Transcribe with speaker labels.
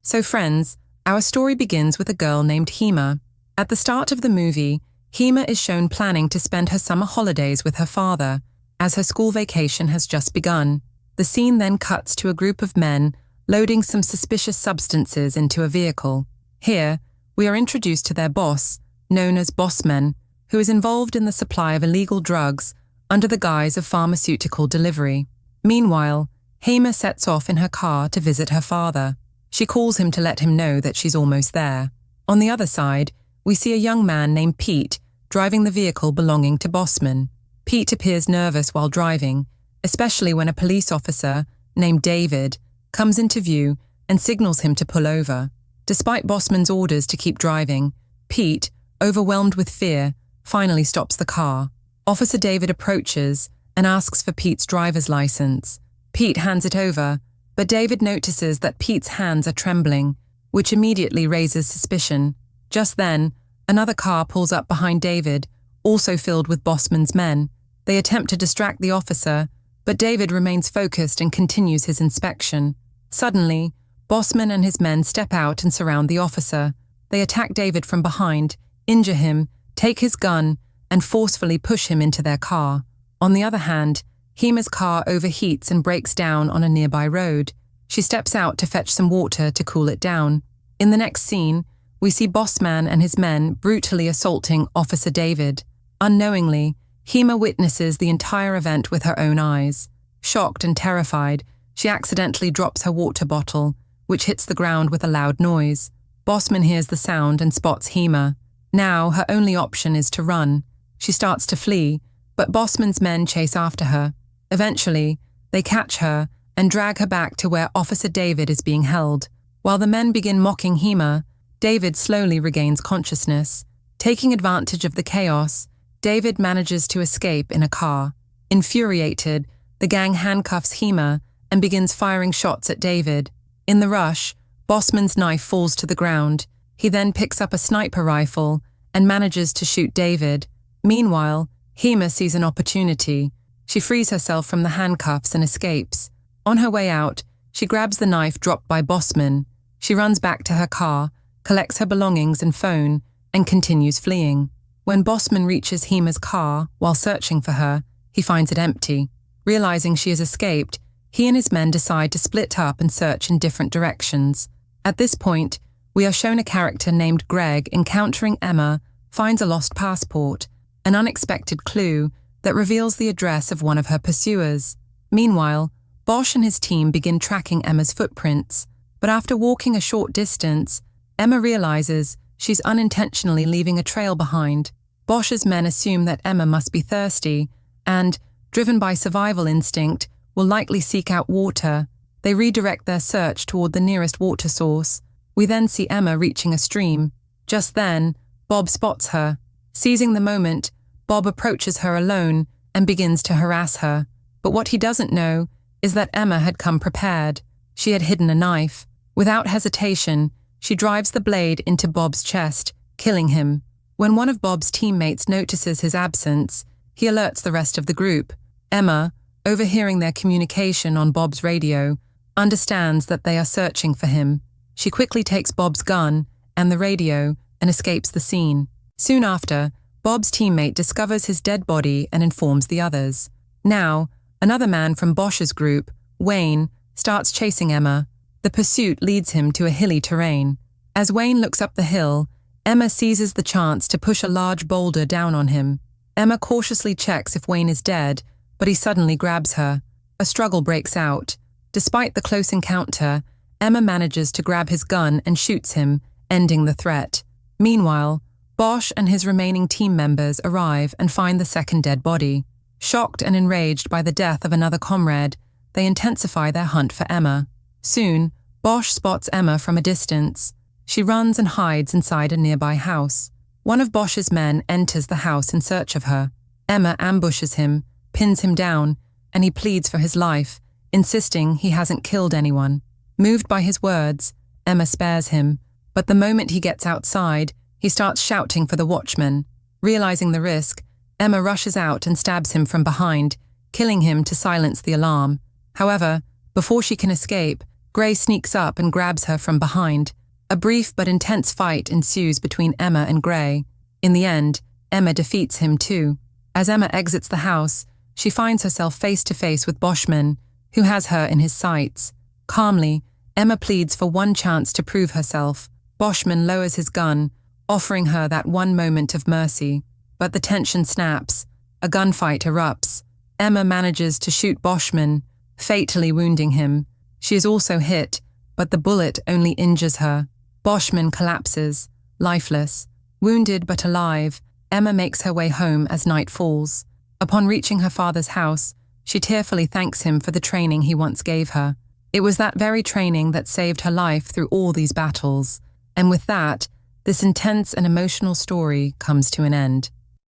Speaker 1: So friends, our story begins with a girl named Hema. At the start of the movie, Hema is shown planning to spend her summer holidays with her father, as her school vacation has just begun. The scene then cuts to a group of men loading some suspicious substances into a vehicle. Here, we are introduced to their boss, known as Bossman, who is involved in the supply of illegal drugs under the guise of pharmaceutical delivery. Meanwhile, Hema sets off in her car to visit her father. She calls him to let him know that she's almost there. On the other side, we see a young man named Pete driving the vehicle belonging to Bossman. Pete appears nervous while driving, especially when a police officer named David comes into view and signals him to pull over. Despite Bossman's orders to keep driving, Pete, overwhelmed with fear, finally stops the car. Officer David approaches and asks for Pete's driver's license. Pete hands it over, but David notices that Pete's hands are trembling, which immediately raises suspicion. Just then, another car pulls up behind David, also filled with Bossman's men. They attempt to distract the officer, but David remains focused and continues his inspection. Suddenly, Bossman and his men step out and surround the officer. They attack David from behind, injure him, take his gun, and forcefully push him into their car. On the other hand, Hema's car overheats and breaks down on a nearby road. She steps out to fetch some water to cool it down. In the next scene, we see Bossman and his men brutally assaulting Officer David. Unknowingly, Hema witnesses the entire event with her own eyes. Shocked and terrified, she accidentally drops her water bottle, which hits the ground with a loud noise. Bossman hears the sound and spots Hema. Now, her only option is to run. She starts to flee, but Bossman's men chase after her. Eventually, they catch her and drag her back to where Officer David is being held. While the men begin mocking Hema, David slowly regains consciousness. Taking advantage of the chaos, David manages to escape in a car. Infuriated, the gang handcuffs Hema and begins firing shots at David. In the rush, Bossman's knife falls to the ground. He then picks up a sniper rifle and manages to shoot David. Meanwhile, Hema sees an opportunity. She frees herself from the handcuffs and escapes. On her way out, she grabs the knife dropped by Bossman. She runs back to her car, collects her belongings and phone, and continues fleeing. When Bossman reaches Hema's car while searching for her, he finds it empty. Realizing she has escaped, he and his men decide to split up and search in different directions. At this point, we are shown a character named Greg encountering Emma finds a lost passport, an unexpected clue that reveals the address of one of her pursuers. Meanwhile, Bosch and his team begin tracking Emma's footprints, but after walking a short distance, Emma realizes she's unintentionally leaving a trail behind. Bosch's men assume that Emma must be thirsty and, driven by survival instinct, will likely seek out water. They redirect their search toward the nearest water source. We then see Emma reaching a stream. Just then, Bob spots her. Seizing the moment, Bob approaches her alone and begins to harass her. But what he doesn't know is that Emma had come prepared. She had hidden a knife. Without hesitation, she drives the blade into Bob's chest, killing him. When one of Bob's teammates notices his absence, he alerts the rest of the group. Emma, overhearing their communication on Bob's radio, understands that they are searching for him. She quickly takes Bob's gun and the radio and escapes the scene. Soon after, Bob's teammate discovers his dead body and informs the others. Now, another man from Bosch's group, Wayne, starts chasing Emma. The pursuit leads him to a hilly terrain. As Wayne looks up the hill, Emma seizes the chance to push a large boulder down on him. Emma cautiously checks if Wayne is dead, but he suddenly grabs her. A struggle breaks out. Despite the close encounter, Emma manages to grab his gun and shoots him, ending the threat. Meanwhile, Bosch and his remaining team members arrive and find the second dead body. Shocked and enraged by the death of another comrade, they intensify their hunt for Emma. Soon, Bosch spots Emma from a distance. She runs and hides inside a nearby house. One of Bosch's men enters the house in search of her. Emma ambushes him, pins him down, and he pleads for his life, insisting he hasn't killed anyone. Moved by his words, Emma spares him, but the moment he gets outside, he starts shouting for the watchman. Realizing the risk, Emma rushes out and stabs him from behind, killing him to silence the alarm. However, before she can escape, Gray sneaks up and grabs her from behind. A brief but intense fight ensues between Emma and Gray. In the end, Emma defeats him too. As Emma exits the house, she finds herself face to face with Boschman, who has her in his sights. Calmly, Emma pleads for one chance to prove herself. Boschman lowers his gun, offering her that one moment of mercy. But the tension snaps. A gunfight erupts. Emma manages to shoot Boschman, fatally wounding him. She is also hit, but the bullet only injures her. Boschman collapses, lifeless. Wounded but alive, Emma makes her way home as night falls. Upon reaching her father's house, she tearfully thanks him for the training he once gave her. It was that very training that saved her life through all these battles. And with that, this intense and emotional story comes to an end.